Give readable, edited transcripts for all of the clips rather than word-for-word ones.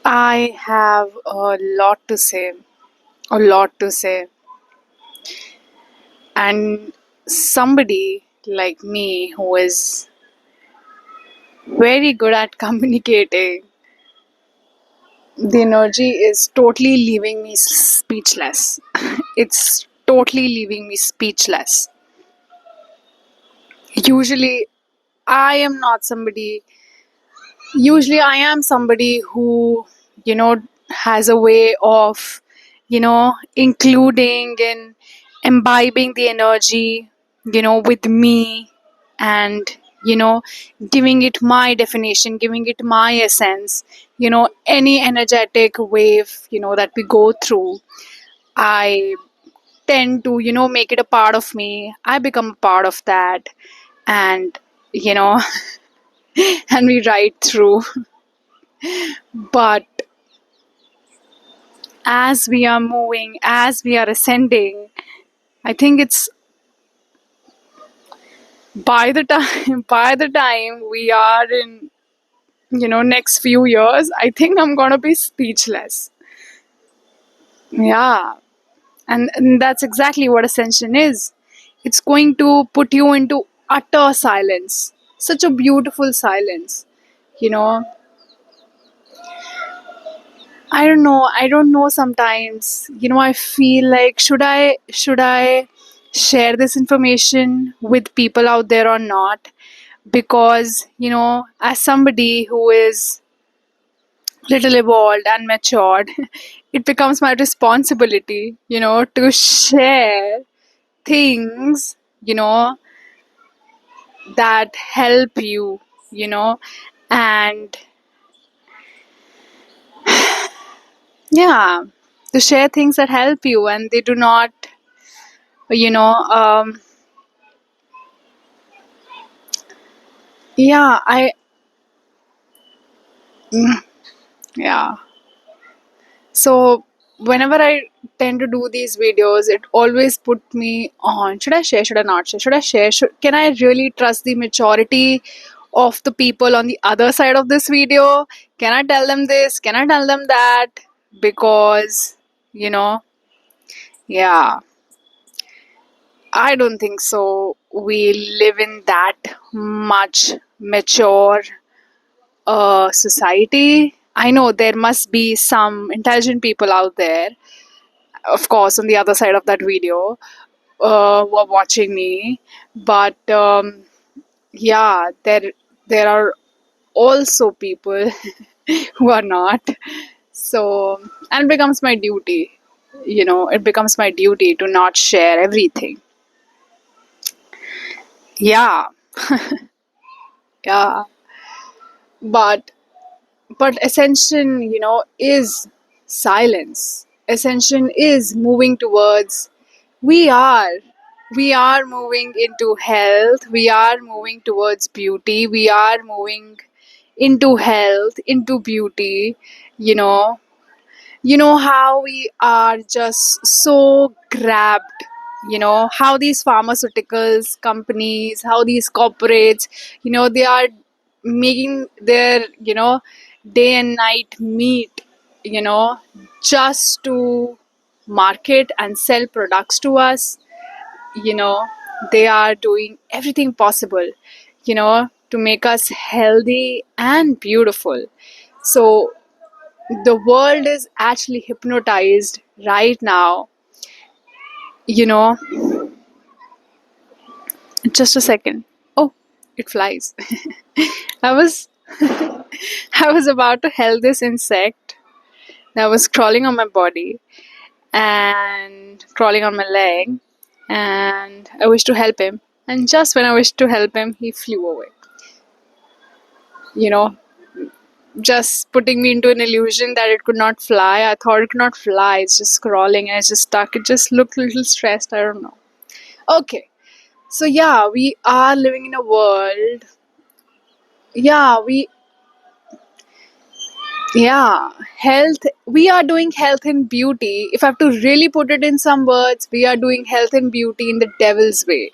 I have a lot to say, a lot to say. And somebody like me who is very good at communicating, the energy is totally leaving me speechless. It's totally leaving me speechless. Usually, I am not somebody, usually, I am somebody who, you know, has a way of, including and imbibing the energy, with me and, you know, giving it my definition, giving it my essence, any energetic wave, that we go through. I tend to, make it a part of me. I become a part of that. And, you know, and we ride through. But as we are moving, as we are ascending, I think it's by the time we are in, next few years, I think I'm gonna be speechless. Yeah. And that's exactly what ascension is. It's going to put you into utter silence. Such a beautiful silence. You know, I don't know sometimes, I feel like should I share this information with people out there or not? Because, as somebody who is little evolved and matured, it becomes my responsibility, to share things, that help you, and yeah, to share things that help you and they do not, you know, yeah, mm, yeah. So whenever I tend to do these videos, it always put me on, should I share, should I not share, should I share, can I really trust the maturity of the people on the other side of this video? Can I tell them this, can I tell them that? Because, you know yeah, I don't think so we live in that much mature society. I know there must be some intelligent people out there, of course, on the other side of that video, who are watching me. But yeah, there are also people who are not. So, and it becomes my duty. It becomes my duty to not share everything. Yeah, yeah. But ascension, is silence. Ascension is moving towards, we are we are moving into health, we are moving towards beauty, we are moving into health, into beauty. How we are just so grabbed, how these pharmaceuticals companies, how these corporates, they are making their, day and night meet, you know just to market and sell products to us. you know they are doing everything possible, to make us healthy and beautiful. So the world is actually hypnotized right now. you know just a second. Oh, it flies. I was I was about to held this insect that was crawling on my body and crawling on my leg, and I wished to help him, and just when I wished to help him, he flew away, you know just putting me into an illusion that it could not fly. I thought it could not fly, it's just crawling and it's just stuck. It just looked a little stressed, I don't know. Okay, so yeah, we are living in a world. Yeah, health. We are doing health and beauty. If I have to really put it in some words, we are doing health and beauty in the devil's way.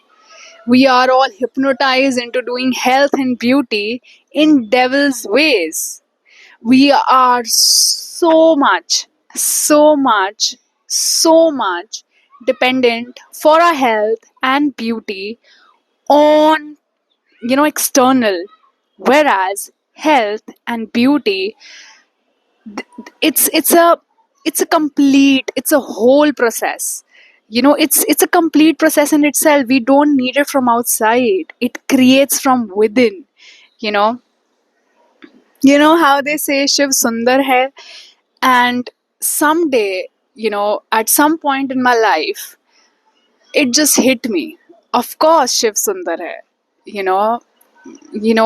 We are all hypnotized into doing health and beauty in devil's ways. We are so much, so much dependent for our health and beauty on, external, whereas health and beauty, it's a complete, it's a whole process. It's a complete process in itself. We don't need it from outside, it creates from within. you know how they say shiv sundar hai, and someday, at some point in my life, it just hit me. Of course shiv sundar hai. you know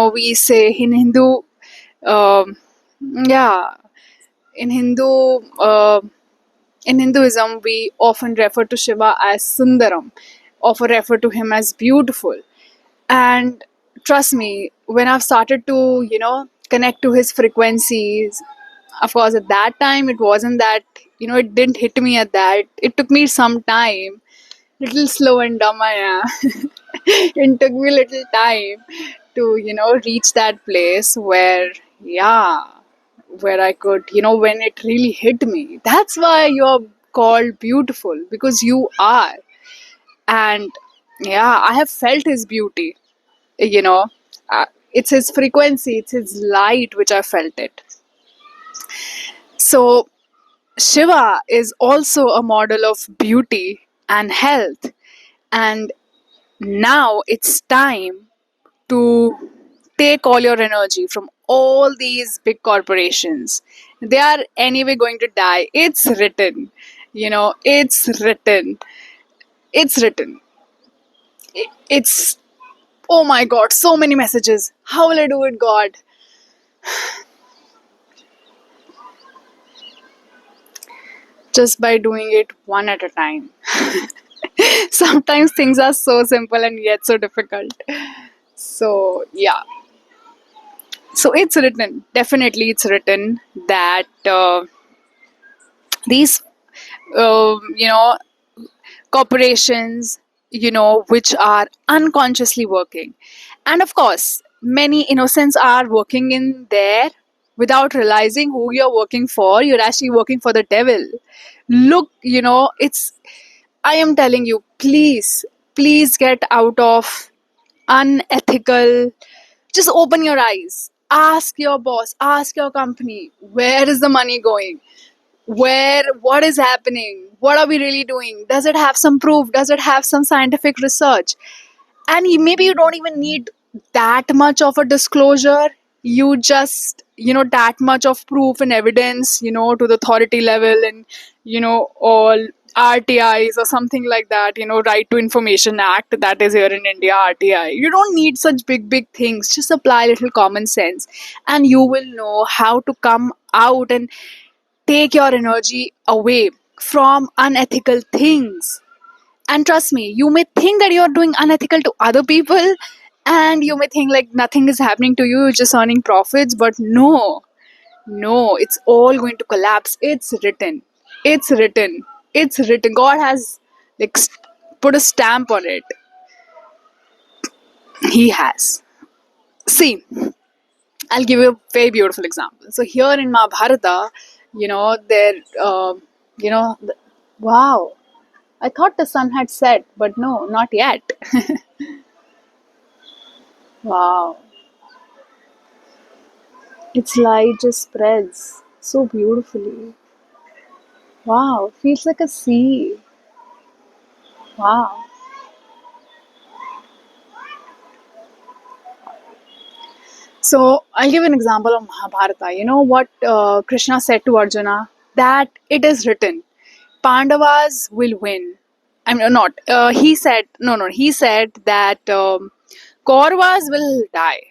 we say in Hindu, um, yeah, in Hindu, uh, in Hinduism, we often refer to Shiva as Sundaram, often refer to him as beautiful. And trust me, when I've started to, connect to his frequencies, of course, at that time, it wasn't that, it didn't hit me at that. It took me some time, little slow and dumb I am. It took me a little time to, reach that place where, yeah, where I could, when it really hit me. That's why you're called beautiful, because you are. And yeah, I have felt his beauty, you know. It's his frequency, it's his light, which I felt it. So, Shiva is also a model of beauty and health. And now it's time to take all your energy from all these big corporations. They are anyway going to die. It's written. It's written. It's written. It's, oh my god, so many messages. How will I do it, God? Just by doing it one at a time. Sometimes things are so simple and yet so difficult. So, yeah. So, it's written. Definitely, it's written that these, you know, corporations, which are unconsciously working. And of course, many innocents are working in there without realizing who you're working for. You're actually working for the devil. Look, I am telling you, please, please get out of unethical. Just open your eyes. Ask your boss, ask your company, where is the money going? What is happening? What are we really doing? Does it have some proof? Does it have some scientific research? And maybe you don't even need that much of a disclosure. You just, that much of proof and evidence, to the authority level, and all RTIs or something like that, Right to Information Act, that is here in India, RTI. You don't need such big things. Just apply a little common sense, and you will know how to come out and take your energy away from unethical things. And trust me, you may think that you're doing unethical to other people, and you may think like nothing is happening to you, you're just earning profits. But no, no, it's all going to collapse. It's written. It's written. It's written. God has like put a stamp on it. He has. See, I'll give you a very beautiful example. So here in Mahabharata, there, you know, the, wow, I thought the sun had set, but no, not yet. Wow, its light just spreads so beautifully. Wow, feels like a sea. Wow. So I'll give an example of Mahabharata. You know what Krishna said to Arjuna? That it is written, Pandavas will win. I mean, not. He said, no, no. He said that Kauravas will die.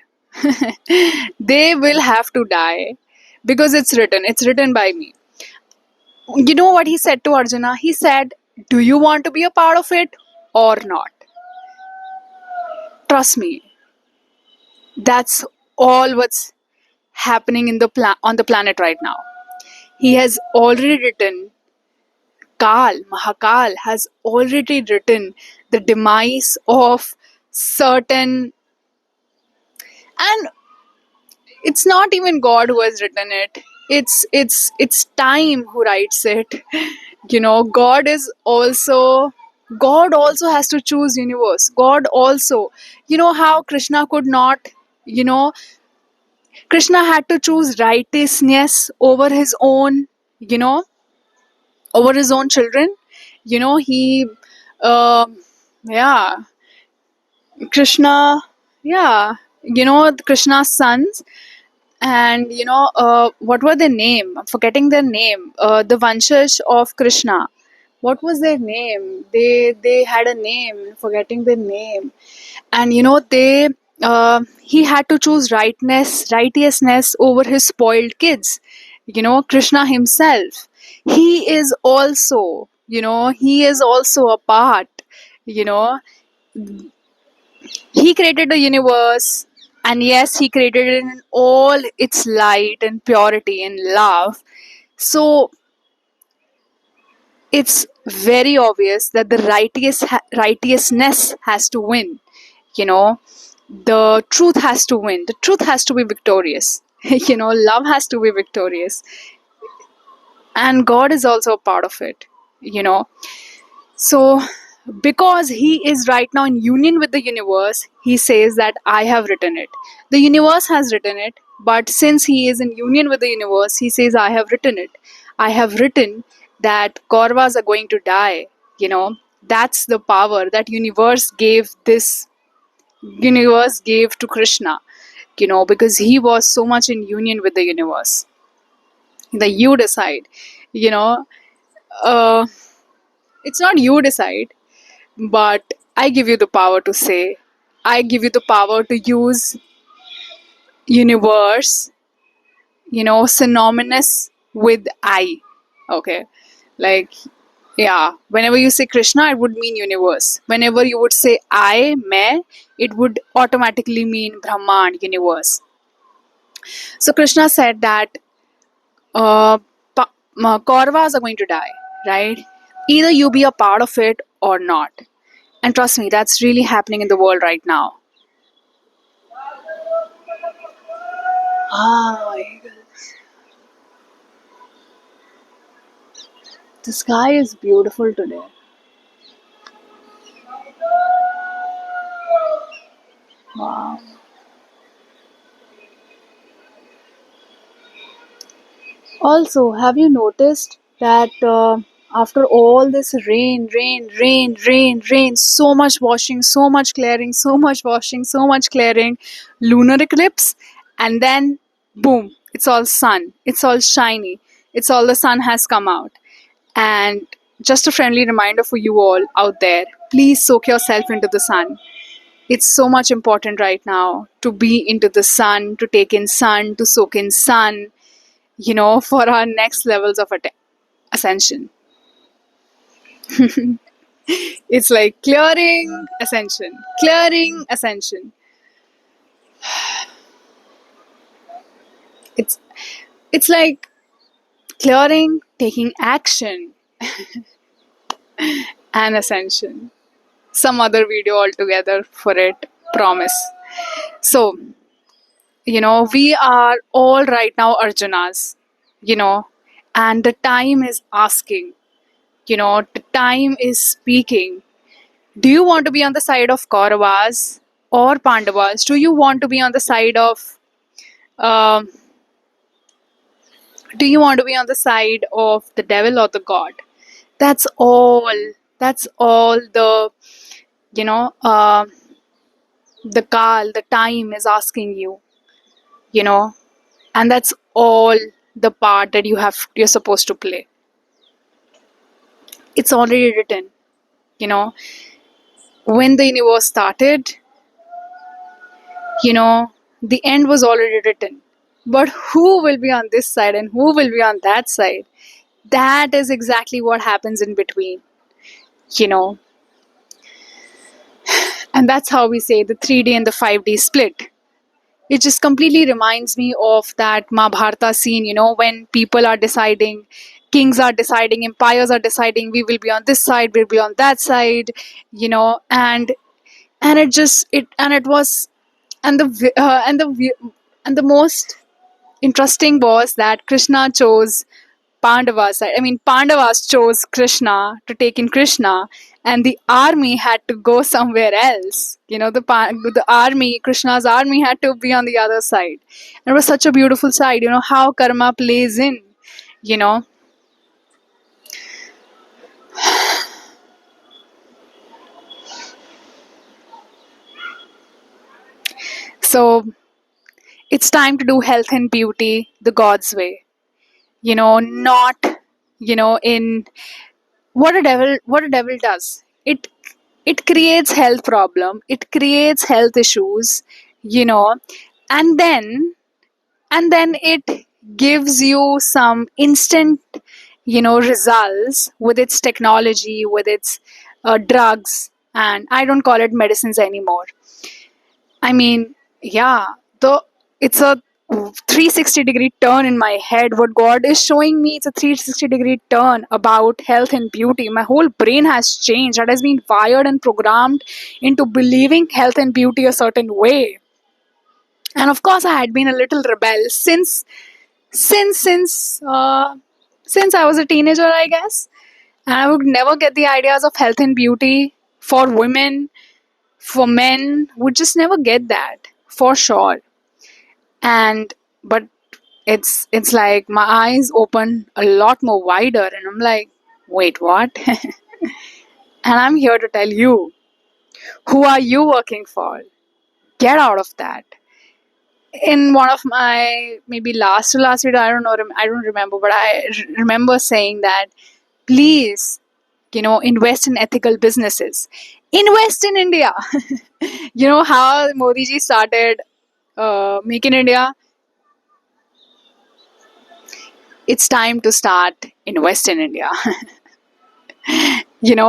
They will have to die because it's written. It's written by me. You know what he said to Arjuna? He said, do you want to be a part of it or not? Trust me, that's all what's happening in the on the planet right now. He has already written, Mahakal has already written the demise of certain, and It's not even God who has written it. It's time who writes it. God is also, God also has to choose universe. God also, how Krishna could not, you know Krishna had to choose righteousness over his own, you know over his own children. He um yeah, Krishna, yeah, Krishna's sons. And what were their name? I'm forgetting their name. The Vanshaj of Krishna. What was their name? They had a name. Forgetting their name. And they he had to choose righteousness over his spoiled kids. Krishna himself. He is also a part. You know, he created the universe, and yes, he created it in all its light and purity and love. So it's very obvious that the righteousness has to win. You know, the truth has to win. The truth has to be victorious. Love has to be victorious, and God is also a part of it. You know, So, because he is right now in union with the universe, he says that I have written it. The universe has written it, but since he is in union with the universe, he says, I have written it. I have written that Kauravas are going to die. That's the power that universe gave to Krishna, because he was so much in union with the universe. The you decide, you know, uh, it's not you decide, but I give you the power to say, I give you the power to use universe, synonymous with I. Okay. Like, yeah, whenever you say Krishna, it would mean universe. Whenever you would say main, it would automatically mean Brahman, universe. So Krishna said that uh, Kauravas are going to die, right? Either you be a part of it or not. And trust me, that's really happening in the world right now. Ah, the sky is beautiful today. Wow. Also, have you noticed that after all this rain, so much washing, so much clearing, so much washing, so much clearing, lunar eclipse, and then boom, it's all sun, it's all shiny, it's all the sun has come out. And just a friendly reminder for you all out there, please soak yourself into the sun. It's so much important right now to be into the sun, to take in sun, to soak in sun, for our next levels of ascension. It's like clearing ascension. It's it's like clearing, taking action, and ascension. Some other video altogether for it, promise. So, we are all right now Arjunas, you know, and the time is asking, the time is speaking. Do you want to be on the side of Kauravas or Pandavas? Do you want to be on the side of um, do you want to be on the side of the devil or the god? That's all. That's all you know uh, the time is asking you, you know, and that's all the part that you're supposed to play. It's already written, you know. When the universe started, you know, the end was already written. But who will be on this side and who will be on that side? That is exactly what happens in between, you know. And that's how we say the 3D and the 5D split. It just completely reminds me of that Mahabharata scene, when people are deciding, kings are deciding, empires are deciding, we will be on this side, we'll be on that side, and it just, it, and it was, and the And the most interesting was that Krishna chose Pandavas side. I mean, Pandavas chose Krishna to take in Krishna, and the army had to go somewhere else. The army, Krishna's army, had to be on the other side. And it was such a beautiful side. How karma plays in. You know, so it's time to do health and beauty the God's way. Not in what a devil does. It creates health problem, it creates health issues, you know and then it gives you some instant results with its technology, with its drugs. And I don't call it medicines anymore. I mean, yeah, the it's a 360-degree turn in my head. What God is showing me, it's a 360-degree turn about health and beauty. My whole brain has changed. That has been wired and programmed into believing health and beauty a certain way. And of course, I had been a little rebel since since uh, since I was a teenager, I guess. And I would never get the ideas of health and beauty for women, for men. Would just never get that for sure. And but it's like my eyes open a lot more wider, and I'm like, wait, what? And I'm here to tell you, who are you working for? Get out of that. In one of my maybe last to last video, I don't know, I don't remember, but remember saying that, please, invest in ethical businesses, invest in India. How Modi ji started Make in India. It's time to start invest in India. The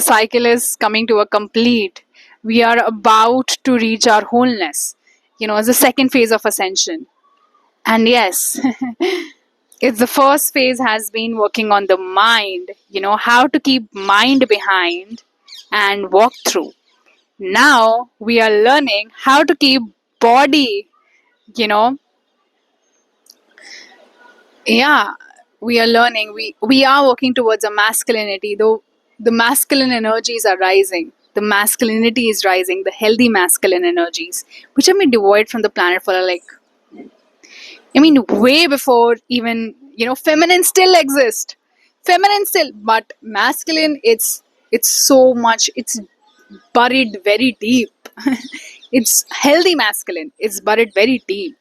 cycle is coming to a complete. We are about to reach our wholeness. It's the second phase of ascension. And yes, it's the first phase has been working on the mind, how to keep mind behind and walk through. Now we are learning how to keep body, you know yeah, we are learning, we are working towards a masculinity, though the masculine energies are rising, the masculinity is rising, the healthy masculine energies, which have been devoid from the planet for like, I mean, way before even, feminine still exist, feminine still, but masculine, it's so much, it's buried very deep. It's healthy masculine, it's buried very deep,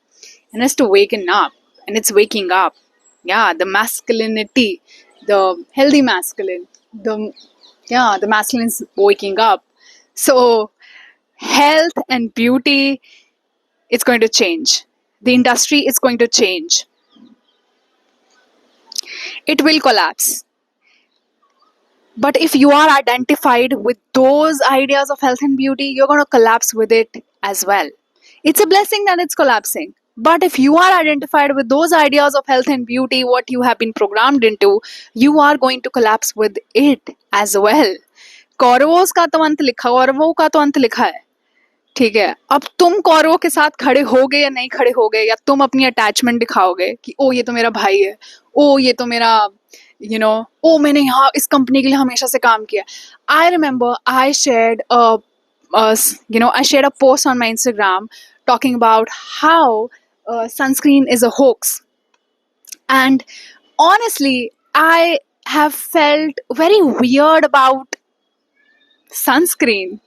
and has to waken up, and it's waking up. Yeah, the masculinity, the healthy masculine, the masculine is waking up. So health and beauty, it's going to change, the industry is going to change, it will collapse. But if you are identified with those ideas of health and beauty, you're going to collapse with it as well. It's a blessing that it's collapsing. But if you are identified with those ideas of health and beauty, what you have been programmed into, you are going to collapse with it as well. कौरवों का तो अंत लिखा, कौरवों का तो अंत लिखा है, ठीक है। अब तुम कौरवों के साथ खड़े होगे या नहीं खड़े होगे, या तुम अपनी अटैचमेंट दिखाओगे कि ओ ये तो मेरा भाई है, ओ ये तो मेरा ओ मैंने यहाँ इस कंपनी के लिए हमेशा से काम किया। I remember I shared I shared a post on my Instagram talking about how sunscreen is a hoax. And honestly, I have felt very weird about sunscreen,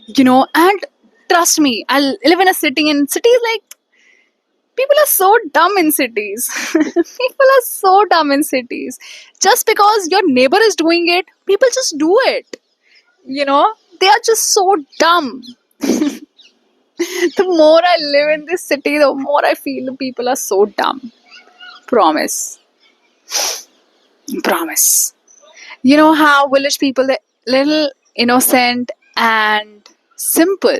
and trust me, I live in a city, and cities like, people are so dumb in cities. People are so dumb in cities. Just because your neighbor is doing it, people just do it. They are just so dumb. The more I live in this city, the more I feel the people are so dumb. Promise. Promise. How village people, they're little innocent and simple.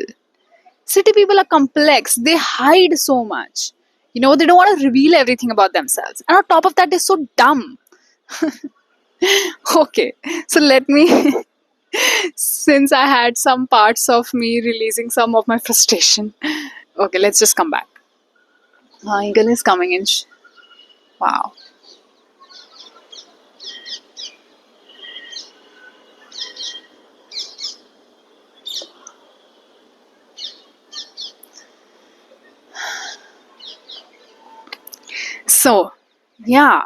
City people are complex. They hide so much. They don't want to reveal everything about themselves. And on top of that, they're so dumb. Okay, so let me, since I had some parts of me releasing some of my frustration. Okay, let's just come back. Eagle is coming in. Wow. So, yeah.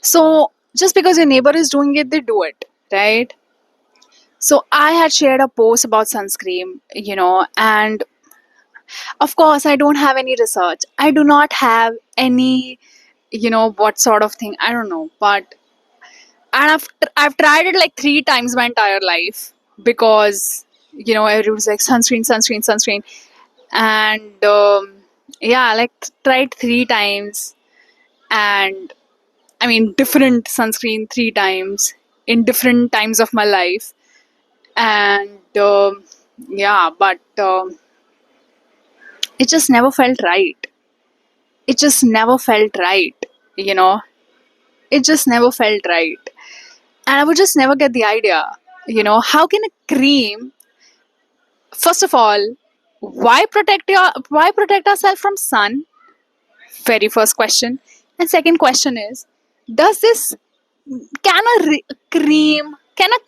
So, just because your neighbor is doing it, they do it, right? So, I had shared a post about sunscreen, and of course, I don't have any research. I do not have any, what sort of thing. I don't know. But, and I've tried it like three times my entire life because, everyone's like sunscreen, sunscreen, sunscreen. And, yeah, like tried three times. And I mean, different sunscreen three times in different times of my life. And, yeah, but it just never felt right. It just never felt right, you know. It just never felt right. And I would just never get the idea, how can a cream, first of all, why protect ourselves from sun? Very first question. And second question is, does this can a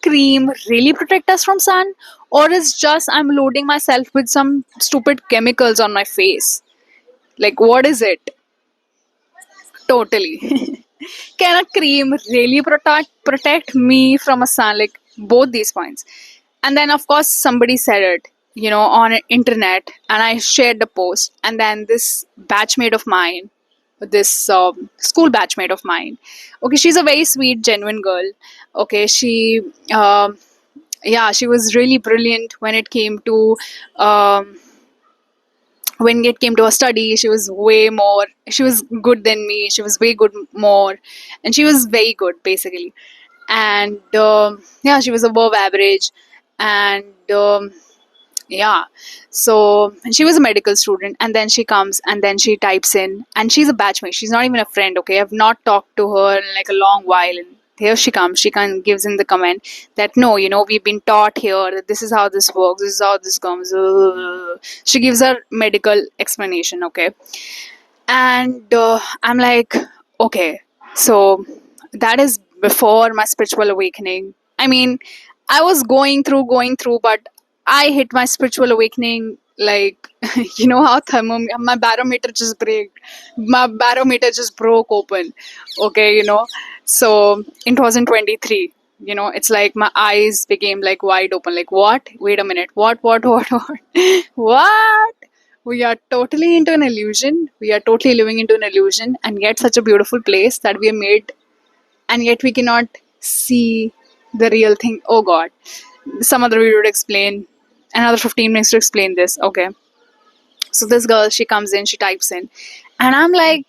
cream really protect us from sun, or is just I'm loading myself with some stupid chemicals on my face? Like, what is it? Totally. Can a cream really protect me from a sun? Like, both these points. And then of course somebody said it, on internet, and I shared the post. And then this batchmate of mine, this school batchmate of mine, okay, she's a very sweet, genuine girl. Okay, yeah, she was really brilliant when it came to her study. She was good than me, she was way good more, and she was very good basically. And yeah, she was above average. And yeah, so and she was a medical student, and then she comes and then she types in, and she's a batchmate, she's not even a friend. Okay, I've not talked to her in like a long while, and here she comes, she gives in the comment that no, we've been taught here that this is how this works, this is how this comes. She gives her medical explanation. Okay, and I'm like, okay, so that is before my spiritual awakening. I mean, I was going through, but I hit my spiritual awakening like, how my barometer just broke open. Okay, so in 2023, it's like my eyes became like wide open, like, what, wait a minute, what what, we are totally into an illusion. We are totally living into an illusion, and yet such a beautiful place that we are made, and yet we cannot see the real thing. Oh God! Some other video to explain. Another 15 minutes to explain this. Okay. So this girl, she comes in, she types in, and I'm like,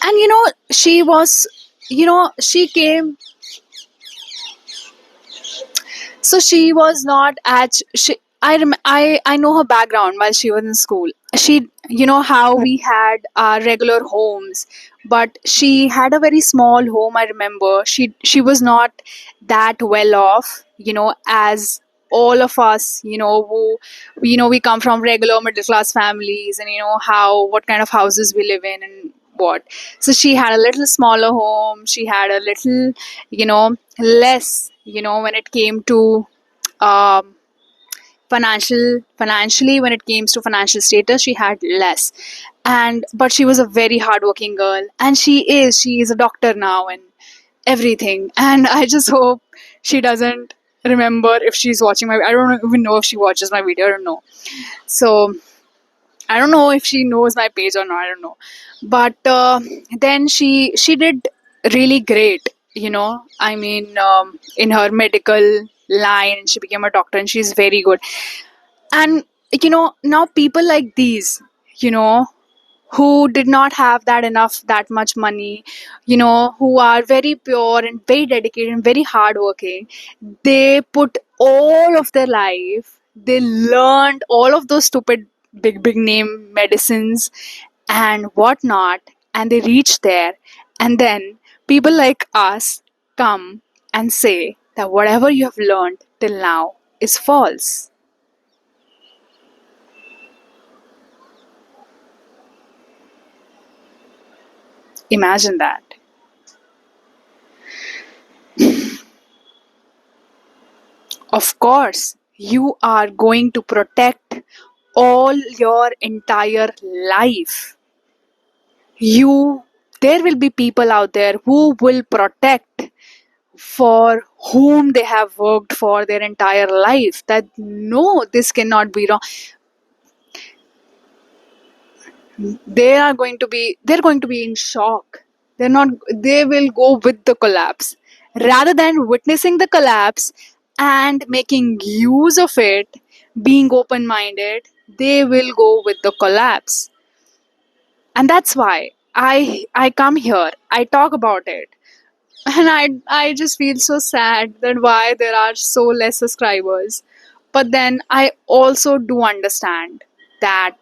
and she was, she came. So she was not at she. I know her background while she was in school. She, how we had our regular homes, but she had a very small home. I remember she was not that well off, as all of us, who, we come from regular middle class families, and how what kind of houses we live in and what. So she had a little smaller home. She had a little, less, when it came to um, financially, when it came to financial status, she had less. And but she was a very hardworking girl, and she is a doctor now and everything. And I just hope she doesn't remember if she's watching my, I don't even know if she watches my video, I don't know. So I don't know if she knows my page or not, I don't know. But then she did really great, I mean, in her medical line, she became a doctor, and she's very good. And now people like these, you know who did not have that much money, who are very pure and very dedicated and very hardworking, they put all of their life, they learned all of those stupid big name medicines and whatnot, and they reach there. And then people like us come and say that whatever you have learned till now is false. Imagine that. Of course, you are going to protect all your entire life. You, there will be people out there who will protect for whom they have worked for their entire life, that no, this cannot be wrong. They're going to be in shock. They will go with the collapse rather than witnessing the collapse and making use of it, being open minded. They will go with the collapse. And that's why I come here, I talk about it. And I just feel so sad that why there are so less subscribers. But then I also do understand that,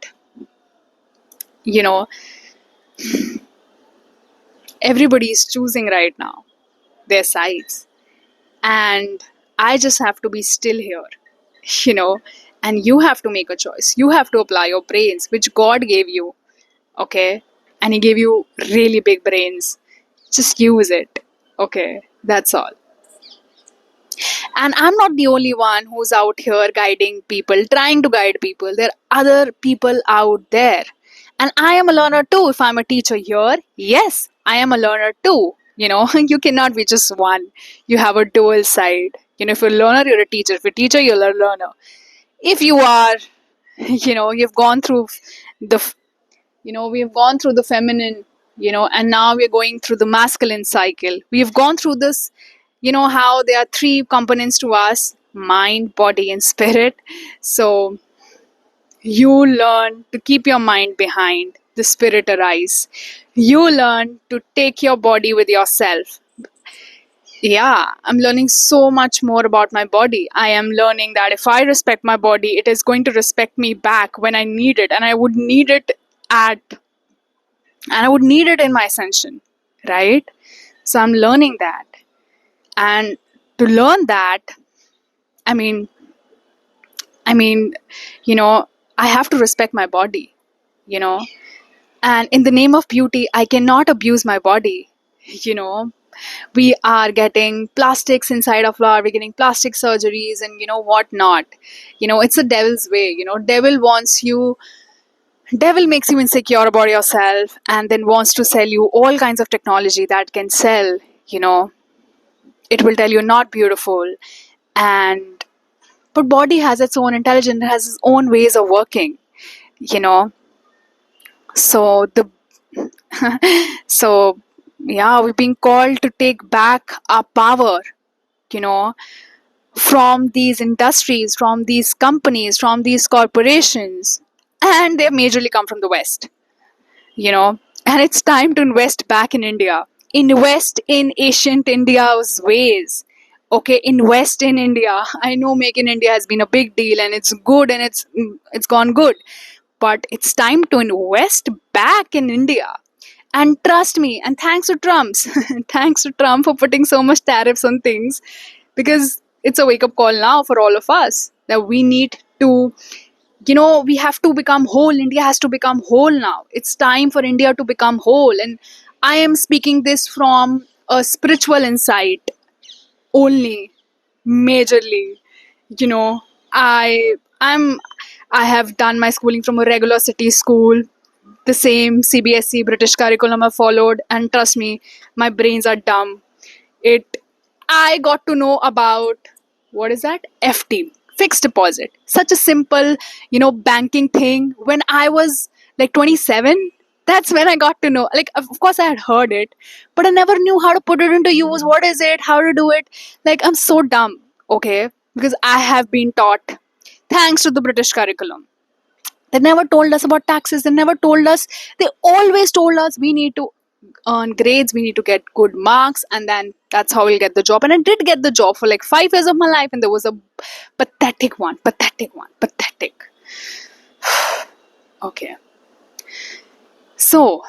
you know, everybody is choosing right now their sides. And I just have to be still here, you know, and you have to make a choice. You have to apply your brains, which God gave you, okay? And He gave you really big brains. Just use it, okay? That's all. And I'm not the only one who's out here guiding people, trying to guide people. There are other people out there. And I am a learner too. If I'm a teacher here, yes, I am a learner too. You cannot be just one. You have a dual side. If you're a learner, you're a teacher. If you're a teacher, you're a learner. If you are, you've gone through the we've gone through the feminine, and now we're going through the masculine cycle. We've gone through this, how there are three components to us: mind, body, and spirit. So you learn to keep your mind behind, the spirit arise. You learn to take your body with yourself. Yeah, I'm learning so much more about my body. I am learning that if I respect my body, it is going to respect me back when I need it, and I would need it at and I would need it in my ascension, right? So I'm learning that. And to learn that, I mean, I mean, you know, I have to respect my body, you know. And in the name of beauty, I cannot abuse my body, you know. We are getting plastics inside of our, we're getting plastic surgeries and what not. It's a devil's way, devil makes you insecure about yourself and then wants to sell you all kinds of technology that can sell, you know it will tell you not beautiful. And but body has its own intelligence, it has its own ways of working, you know so the so yeah, we're being called to take back our power, you know from these industries, from these companies, from these corporations, and they majorly come from the West, you know and it's time to invest back in India. Invest in ancient India's ways. Okay, invest in India. I know Make in India has been a big deal and it's good and it's gone good, but it's time to invest back in India. And trust me, and thanks to Trump's thanks to Trump for putting so much tariffs on things, because it's a wake up call now for all of us that we need to, we have to become whole. India has to become whole now. It's time for India to become whole. And I am speaking this from a spiritual insight only, majorly. you know I'm I have done my schooling from a regular city school, the same CBSE British curriculum I followed, and trust me, my brains are dumb. It I got to know about, what is that, FD, fixed deposit, such a simple, banking thing, when I was like 27. That's when I got to know. Like, of course I had heard it, but I never knew how to put it into use. What is it, how to do it? Like, I'm so dumb, okay, because I have been taught, thanks to the British curriculum. They never told us about taxes. They never told us. They always told us we need to earn grades, we need to get good marks, and then that's how we'll get the job. And I did get the job for like 5 years of my life, and there was a pathetic. Okay. So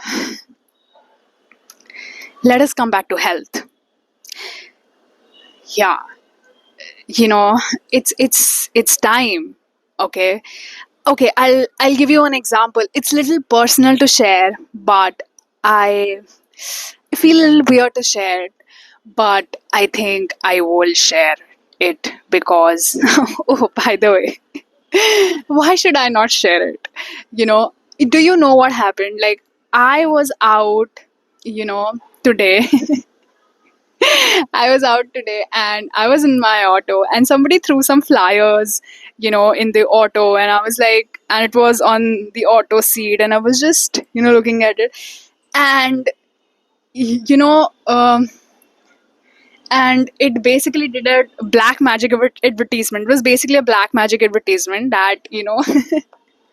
let us come back to health. Yeah. It's time. Okay. Okay, I'll give you an example. It's little personal to share, but I I feel a little weird to share it, but I think I will share it because, oh, by the way, why should I not share it? You know, do you know what happened? Like, I was out, today. I was out today and I was in my auto and somebody threw some flyers, in the auto, and I was like, and it was on the auto seat, and I was just, looking at it. And, you know, and it basically did a black magic advertisement. It was basically a black magic advertisement that,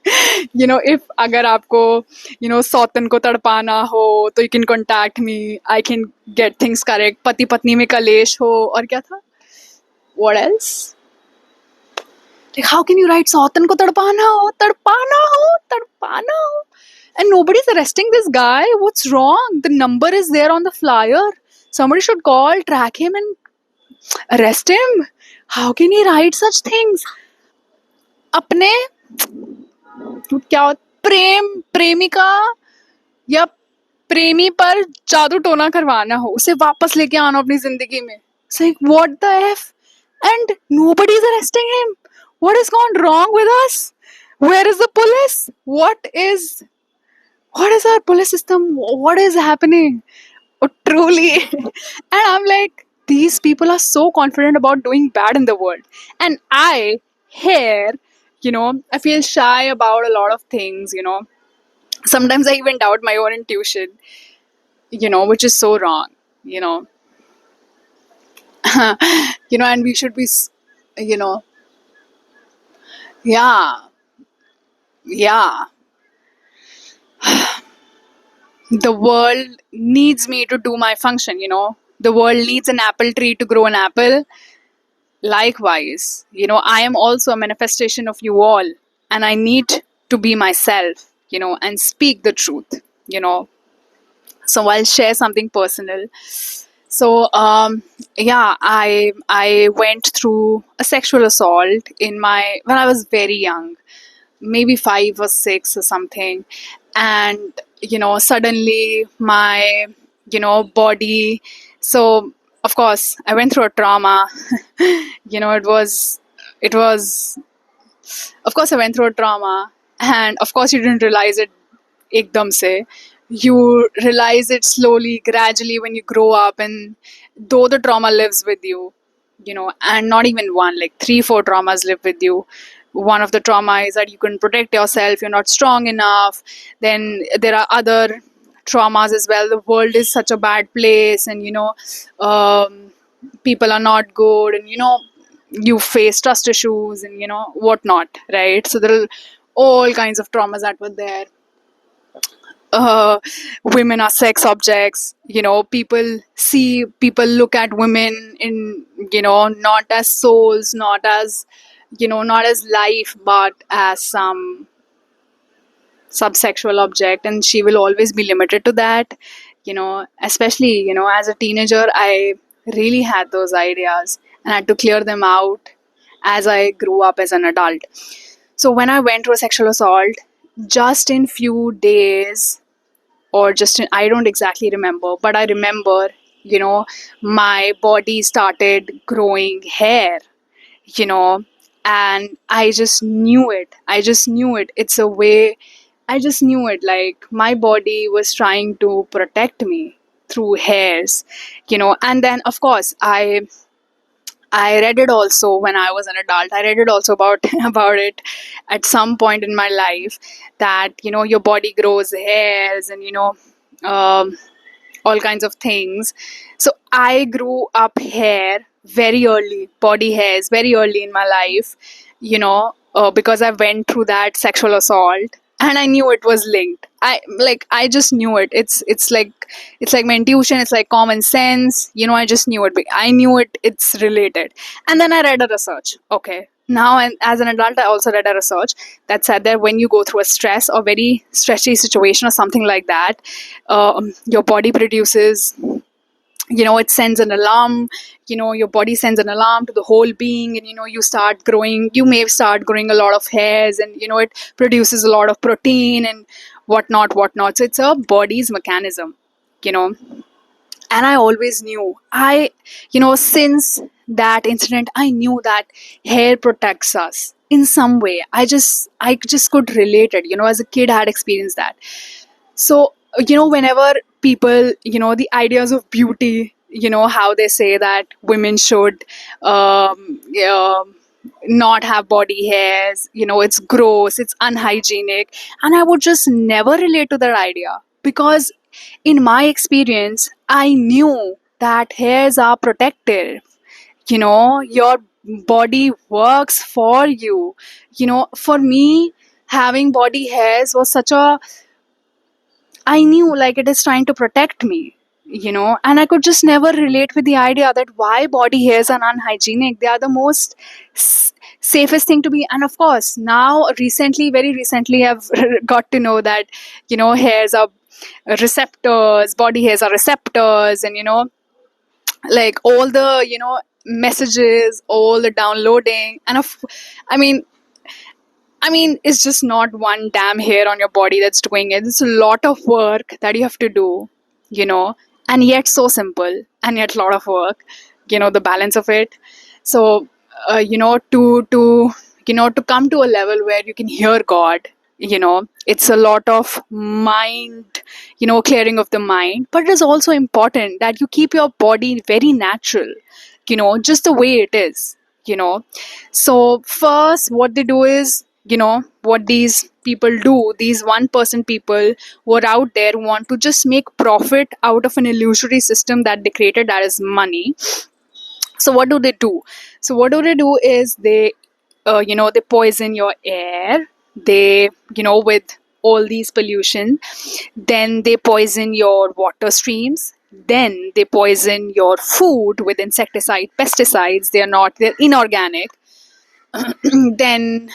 if agar aapko, सौतन को तड़पाना हो तो you can contact me. I can get things correct. पति पत्नी में कलेश हो और क्या था? What else? Like, how can you write सौतन को तड़पाना हो, तड़पाना हो, तड़पाना हो? And nobody's arresting this guy. What's wrong? The number is there on the flyer. Somebody should call, track him, and arrest him. How can he write such things? अपने क्या प्रेम प्रेमिका या प्रेमी पर जादू टोना करवाना हो, उसे वापस लेके आना अपनी जिंदगी में. It's like, what the F? And nobody's arresting him. What has gone wrong with us? Where is the police? What is our police system? What is happening? Oh, truly. And I'm like, these people are so confident about doing bad in the world. And here, I feel shy about a lot of things, Sometimes I even doubt my own intuition, which is so wrong, and we should be, you know, yeah, yeah. The world needs me to do my function, The world needs an apple tree to grow an apple. Likewise, I am also a manifestation of you all, and I need to be myself, and speak the truth, So I'll share something personal. So, yeah, I went through a sexual assault when I was very young, maybe 5 or 6 or something, and suddenly my body. So of course I went through a trauma. It was of course I went through a trauma, and of course you didn't realize it ekdam se. You realize it slowly, gradually, when you grow up, and though the trauma lives with you, and not even one, like 3 4 traumas live with you. One of the trauma is that you couldn't protect yourself, you're not strong enough. Then there are other traumas as well. The world is such a bad place, and people are not good, and you face trust issues and whatnot, right? So there are all kinds of traumas that were there. Women are sex objects. People look at women in, not as souls, not as life, but as some subsexual object, and she will always be limited to that. Especially, as a teenager, I really had those ideas and I had to clear them out as I grew up as an adult. So when I went through a sexual assault, just in few days, or I don't exactly remember, but I remember, my body started growing hair, you know, and I just knew it. It's a way, I just knew it. Like, my body was trying to protect me through hairs, and then, of course, I read it also when I was an adult. I read it also about about it at some point in my life, that your body grows hairs, and um, all kinds of things. So I grew up hair very early, body hairs very early in my life, because I went through that sexual assault, and I knew it was linked. I just knew it. It's like my intuition. It's like common sense. I just knew it. I knew it. It's related. And then I read a research. Okay. Now, and as an adult, I also read a research that said that when you go through a stress or very stretchy situation or something like that, your body produces, it sends an alarm. Your body sends an alarm to the whole being, and you may start growing a lot of hairs, and it produces a lot of protein and whatnot. So it's a body's mechanism. you know. And I always knew, since that incident, I knew that hair protects us in some way. I just could relate it. As a kid, I had experienced that. So, whenever people, the ideas of beauty, how they say that women should um, um, not have body hairs, it's gross, it's unhygienic. And I would just never relate to that idea, because in my experience, I knew that hairs are protective. Your body works for you. For me, having body hairs was such a, I knew like it is trying to protect me, and I could just never relate with the idea that why body hairs are unhygienic. They are the most safest thing to be. And of course, now recently, very recently, I've got to know that, hairs are receptors, body hairs are receptors, and, like all the, messages, all the downloading, and I mean, it's just not one damn hair on your body that's doing it. It's a lot of work that you have to do, and yet so simple, and yet a lot of work, the balance of it. So, to come to a level where you can hear God, it's a lot of mind, clearing of the mind. But it is also important that you keep your body very natural, just the way it is, so first, what they do is, what these people do, these 1% people who are out there who want to just make profit out of an illusory system that they created, that is money. So what do they do? So what do they do is they poison your air. They, with all these pollution, then they poison your water streams. Then they poison your food with insecticide, pesticides. They're inorganic. Then,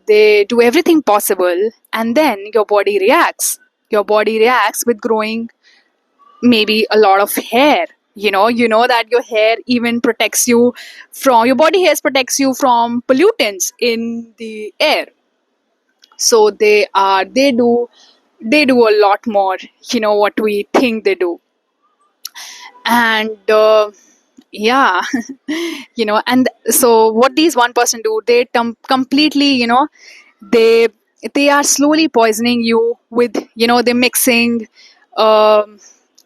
they do everything possible, and then your body reacts with growing maybe a lot of hair. That your hair even protects you from, your body hairs protects you from pollutants in the air. So they do a lot more, what we think they do. And yeah. And so what these 1% do, they completely, they they are slowly poisoning you with, they're mixing um,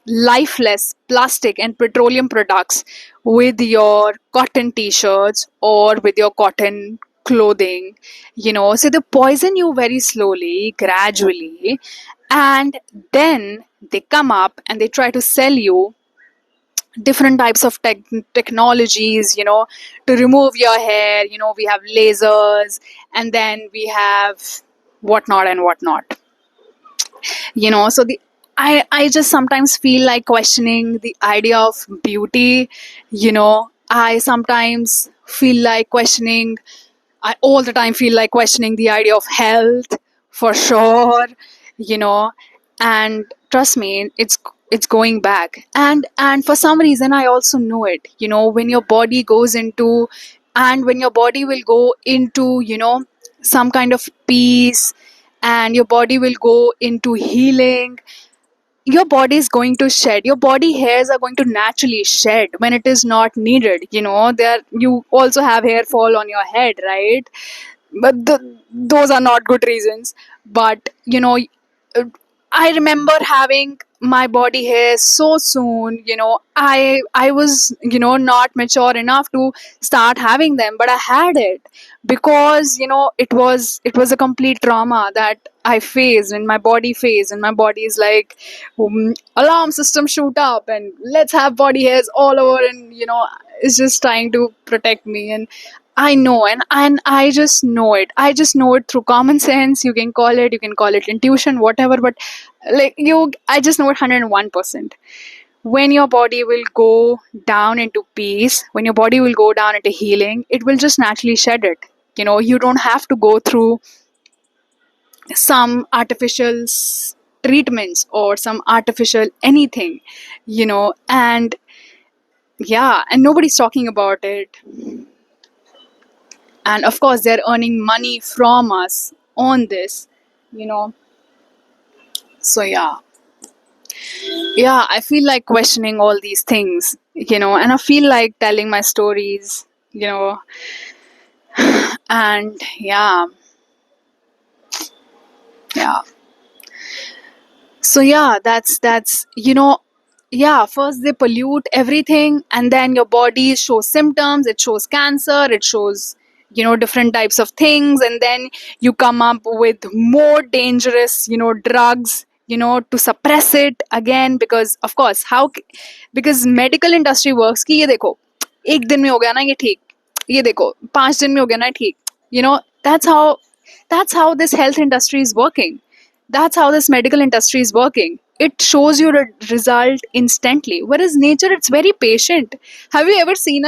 lifeless plastic and petroleum products with your cotton t-shirts or with your cotton clothing. So they poison you very slowly, gradually, and then they come up and they try to sell you different types of technologies, to remove your hair. We have lasers, and then we have whatnot and whatnot. So I just sometimes feel like questioning the idea of beauty. I sometimes feel like questioning, I all the time feel like questioning the idea of health, for sure, you know, and trust me, it's going back. And for some reason I also know it, when your body goes into, and when your body will go into, some kind of peace, and your body will go into healing, your body is going to shed, your body hairs are going to naturally shed when it is not needed. There, you also have hair fall on your head, right? But those are not good reasons. But uh, I remember having my body hair so soon. I was, not mature enough to start having them, but I had it because, it was a complete trauma that I faced, and my body faced, and my body is like, alarm system shoot up and let's have body hairs all over, and it's just trying to protect me. And I know, and I just know it. I just know it through common sense. You can call it intuition, whatever. But like I just know it 101%. When your body will go down into peace, when your body will go down into healing, it will just naturally shed it. You don't have to go through some artificial treatments or some artificial anything. And yeah, and nobody's talking about it. And of course they're earning money from us on this you know so yeah. Yeah, I feel like questioning all these things, and I feel like telling my stories, and yeah. So yeah, that's yeah, first they pollute everything, and then your body shows symptoms, it shows cancer, it shows different types of things, and then you come up with more dangerous drugs to suppress it again, because of course because medical industry works कि ये देखो एक दिन में हो गया ना ये ठीक, ये देखो 5 दिन में हो गया ना ठीक, that's how this health industry is working. That's how this medical industry is working. It shows you the result instantly. Whereas nature, it's very patient. Have you ever seen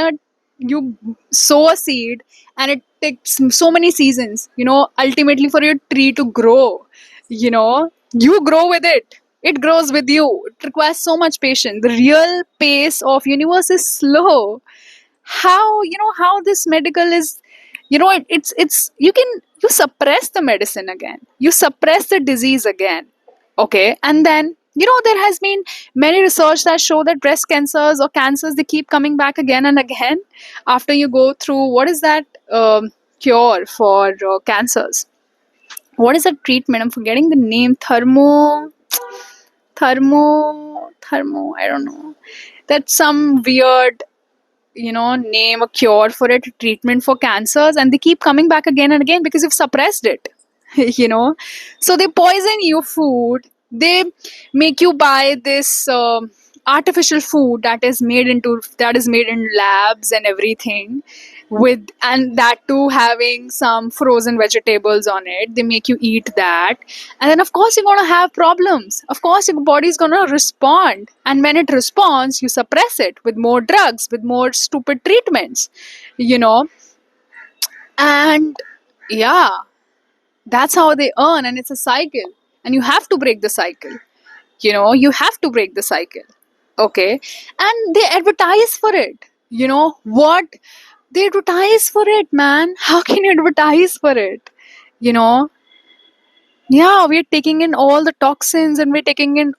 you sow a seed and it takes so many seasons, ultimately for your tree to grow, you grow with it. It grows with you. It requires so much patience. The real pace of universe is slow. How this medical is, it's you suppress the medicine again, you suppress the disease again. Okay, and then there has been many research that show that breast cancers or cancers, they keep coming back again and again after you go through, what is that cure for cancers, what is that treatment, I'm forgetting the name, thermo, I don't know, that's some weird name, a cure for it, a treatment for cancers, and they keep coming back again and again because you've suppressed it. you know so they poison you food, they make you buy this artificial food that is made in labs and everything, with and that too having some frozen vegetables on it, they make you eat that, and then of course you're going to have problems, of course your body's going to respond, and when it responds you suppress it with more drugs, with more stupid treatments, you know and yeah, that's how they earn, and it's a cycle, and you have to break the cycle, you have to break the cycle. Okay, and they advertise for it, what, they advertise for it, man. How can you advertise for it, you know yeah, we're taking in all the toxins, and we're taking in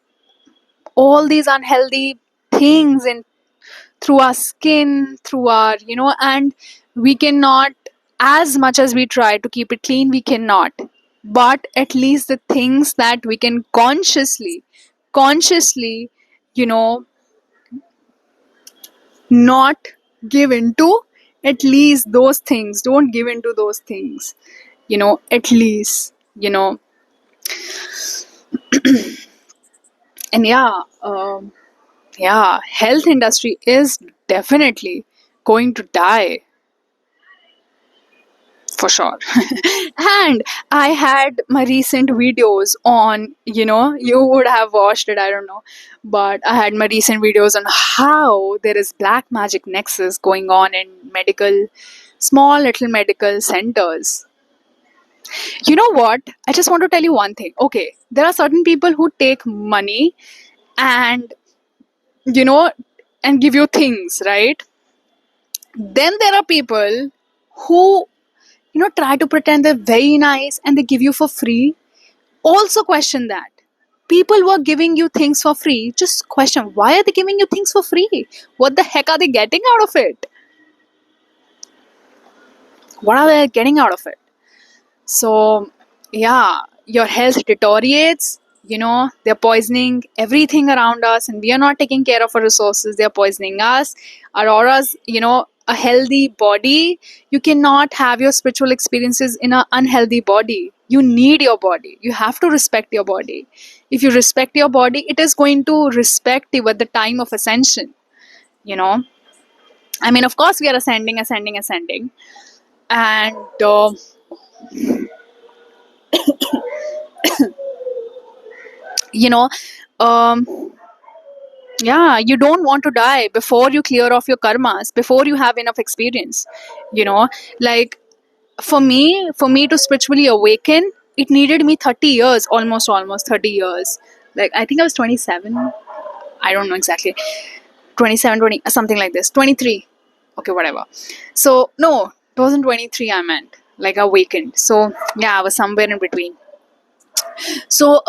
all these unhealthy things in through our skin, through our, and we cannot, as much as we try to keep it clean, we cannot. But at least the things that we can consciously, you know, not give into, at least those things, don't give into those things, at least, and yeah, health industry is definitely going to die for sure. And I had my recent videos on, you would have watched it, I don't know, but I had my recent videos on how there is black magic nexus going on in small little medical centers. You know what, I just want to tell you one thing. Okay, there are certain people who take money and you know and give you things, right? Then there are people who try to pretend they're very nice and they give you for free. Also question that. People who are giving you things for free, just question, why are they giving you things for free? What the heck are they getting out of it? What are they getting out of it? So yeah, your health deteriorates, they're poisoning everything around us, and we are not taking care of our resources, they're poisoning us, our auras, a healthy body, you cannot have your spiritual experiences in an unhealthy body. You need your body, you have to respect your body. If you respect your body, it is going to respect you at the time of ascension. you know I mean, of course we are ascending, and you know um yeah, you don't want to die before you clear off your karmas, before you have enough experience. you know like, for me to spiritually awaken, it needed me 30 years, almost 30 years. Like, I think I was 27, I don't know exactly, 27, 20, something like this, 23. Okay, whatever. So no, it wasn't 23, I meant like awakened. So yeah, I was somewhere in between. So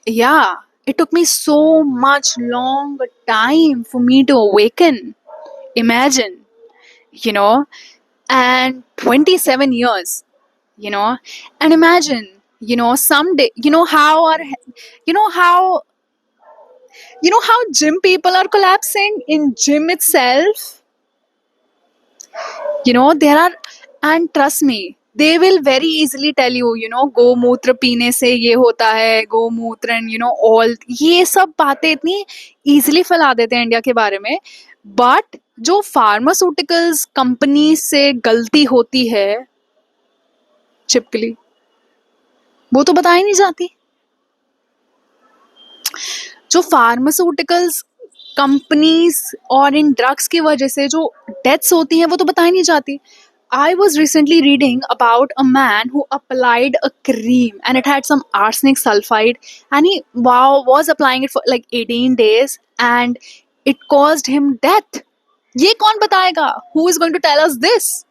yeah, It took me so much long time for me to awaken. Imagine, you know, and 27 years, you know, and imagine, someday, you know how, gym people are collapsing in gym itself. There are, and trust me, they will very easily tell you, गोमूत्र पीने से ये होता है, गोमूत्र and all ये सब बातें इतनी इजीली फैला देते हैं इंडिया के बारे में. बट जो फार्मास्यूटिकल्स कंपनी से गलती होती है चिपकली, वो तो बताई नहीं जाती. जो फार्मास्यूटिकल्स कंपनीज और इन ड्रग्स की वजह से जो डेथ्स होती हैं वो तो बताई नहीं जाती. I was recently reading about a man who applied a cream and it had some arsenic sulfide, and he was applying it for like 18 days and it caused him death. ये कौन बताएगा? Who is going to tell us this?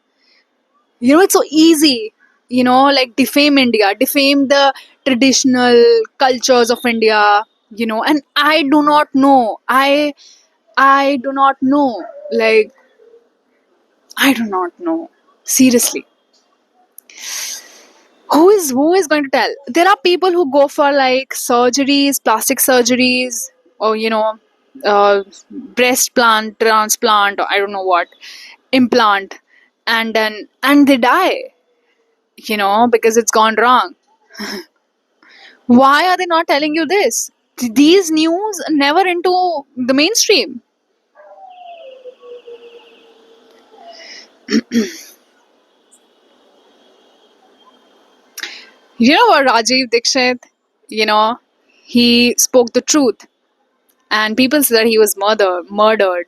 It's so easy, like defame India, defame the traditional cultures of India, and I do not know. I do not know. Like, I do not know. Seriously. Who is going to tell? There are people who go for like surgeries, plastic surgeries, or breast plant transplant, or I don't know what, implant, and they die, because it's gone wrong. Why are they not telling you this? These news never into the mainstream. You know what, Rajiv Dixit, he spoke the truth, and people said he was murdered.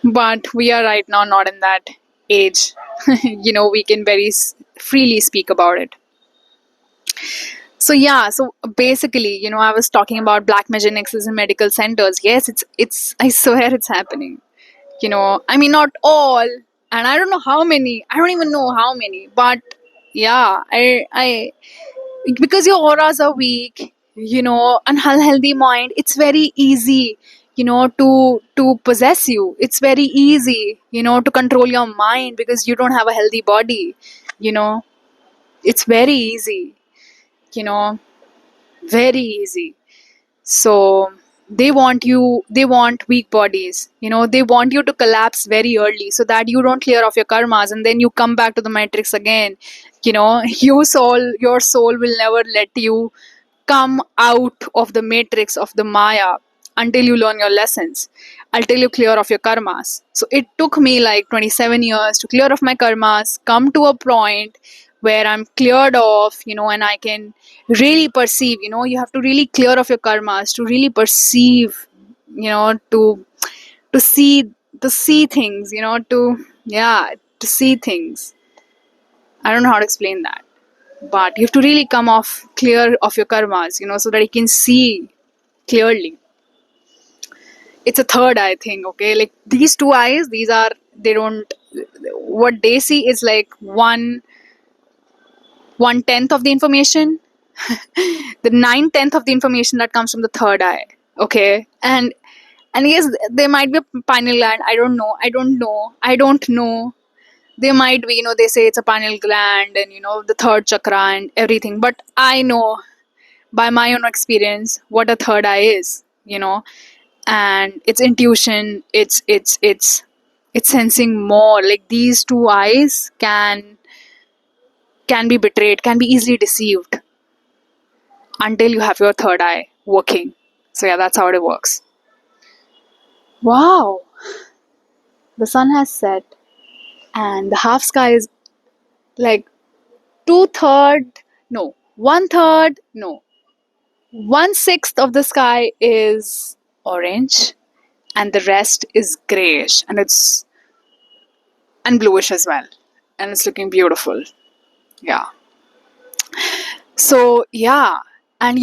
But we are right now not in that age. We can very freely speak about it. So yeah, so basically, I was talking about black magenics in medical centers. Yes, it's I swear it's happening. I mean, not all, and I don't know how many. I don't even know how many, but yeah, I because your auras are weak, an unhealthy mind, it's very easy, to possess you. It's very easy, to control your mind because you don't have a healthy body. It's very easy, you know, very easy. So they want weak bodies, they want you to collapse very early so that you don't clear off your karmas and then you come back to the matrix again. Your soul will never let you come out of the matrix of the Maya until you learn your lessons, until you clear off your karmas. So it took me like 27 years to clear off my karmas, come to a point where I'm cleared off, and I can really perceive. You have to really clear off your karmas to really perceive, to see things, to see things. I don't know how to explain that, but you have to really come off clear of your karmas, so that you can see clearly. It's a third eye thing, okay? Like these two eyes, they don't, what they see is like one tenth of the information, the 9/10 of the information that comes from the third eye, okay? And yes, there might be a pineal gland. I don't know. There might be, they say it's a pineal gland and the third chakra and everything, but I know by my own experience what a third eye is, and it's intuition, it's sensing more. Like these two eyes can be betrayed, can be easily deceived until you have your third eye working. So yeah, that's how it works. Wow, the sun has set and the half sky is like 2/3, no, 1/3, no, 1/6 of the sky is orange and the rest is grayish and bluish as well, and it's looking beautiful. Yeah. So yeah, and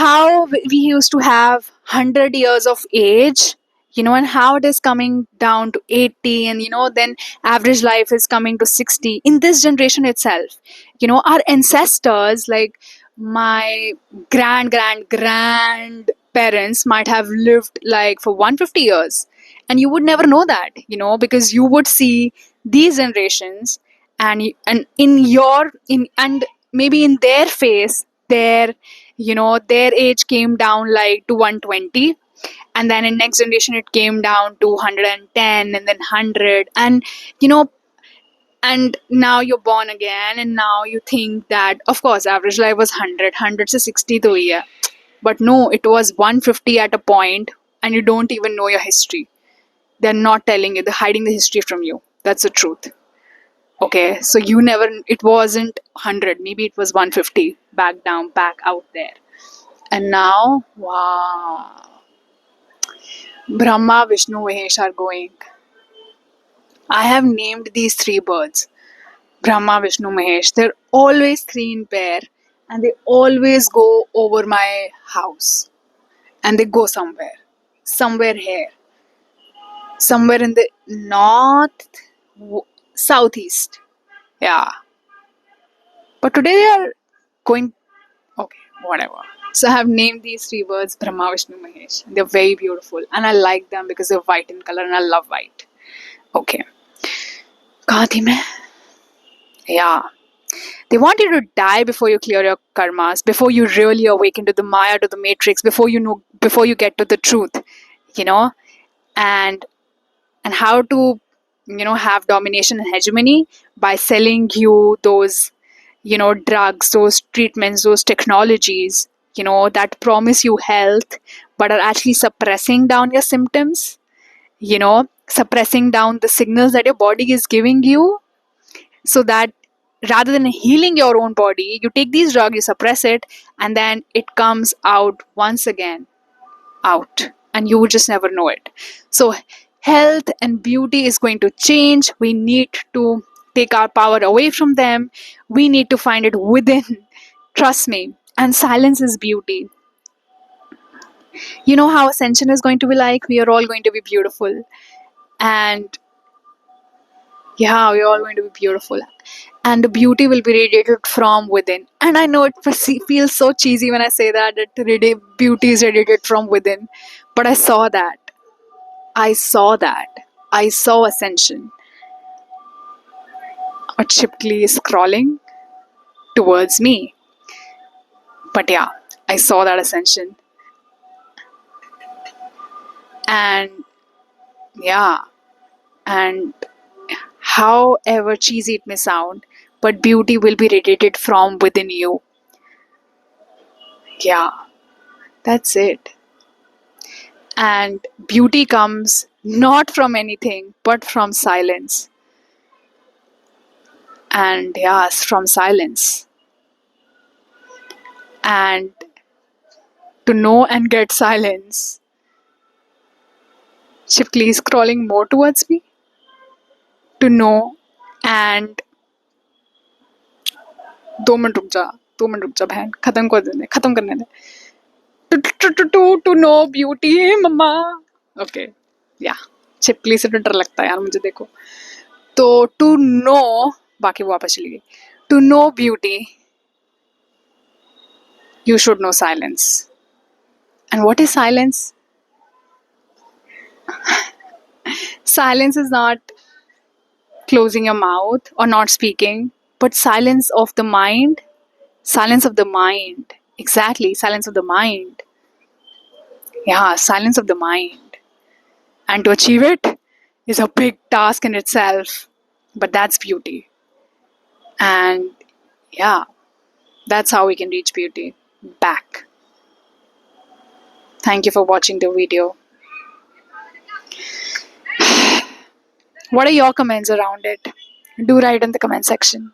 how we used to have 100 years of age, and how it is coming down to 80, and then average life is coming to 60 in this generation itself. Our ancestors, like my grandparents might have lived like for 150 years, and you would never know that, because you would see these generations, and in your in and maybe in their face, their age came down like to 120, and then in next generation it came down to 110, and then 100, you know and now you're born again, and now you think that of course average life was 100 to 60 to a year, but no, it was 150 at a point, and you don't even know your history. They're not telling you, they're hiding the history from you. That's the truth. Okay, so you never, it wasn't 100, maybe it was 150, back down, back out there. And now, wow, Brahma, Vishnu, Mahesh are going. I have named these three birds Brahma, Vishnu, Mahesh. They're always three in pair, and they always go over my house, and they go somewhere here, somewhere in the north, southeast. Yeah, but today they are going. Okay, whatever. So I have named these three birds Brahma, Vishnu, Mahesh. They're very beautiful, and I like them because they're white in color, and I love white. Okay, कहाँ थी मैं? Yeah. They want you to die before you clear your karmas, before you really awaken to the Maya, to the matrix, before you get to the truth, you know, and how to, have domination and hegemony by selling you those, drugs, those treatments, those technologies, that promise you health, but are actually suppressing down your symptoms, suppressing down the signals that your body is giving you, so that rather than healing your own body, you take these drugs, you suppress it, and then it comes out once again, out, and you would just never know it. So health and beauty is going to change. We need to take our power away from them. We need to find it within. Trust me. And silence is beauty. You know how ascension is going to be like? We are all going to be beautiful. And yeah, we're all going to be beautiful. And the beauty will be radiated from within. And I know it feels so cheesy when I say that beauty is radiated from within. But I saw that. I saw that. I saw ascension. A Chipkli is crawling towards me. But yeah, I saw that ascension. And yeah, and however cheesy it may sound, but beauty will be radiated from within you. Yeah, that's it. And beauty comes not from anything, but from silence. And yes, from silence. And to know and get silence. Chipkli is crawling more towards me. To know and 2 minute रुक जा 2 minute रुक जा बहन खत्म करने दे to know beauty mama. Okay, yeah, चिपकली से तो डर लगता है यार मुझे, देखो तो to know, बाकी वो वापस चली गई. To know beauty, you should know silence. And what is silence? Silence is not closing your mouth or not speaking, but silence of the mind. Silence of the mind. Exactly, silence of the mind. Yeah, silence of the mind. And to achieve it is a big task in itself. But that's beauty. And yeah, that's how we can reach beauty back. Thank you for watching the video. What are your comments around it? Do write in the comment section.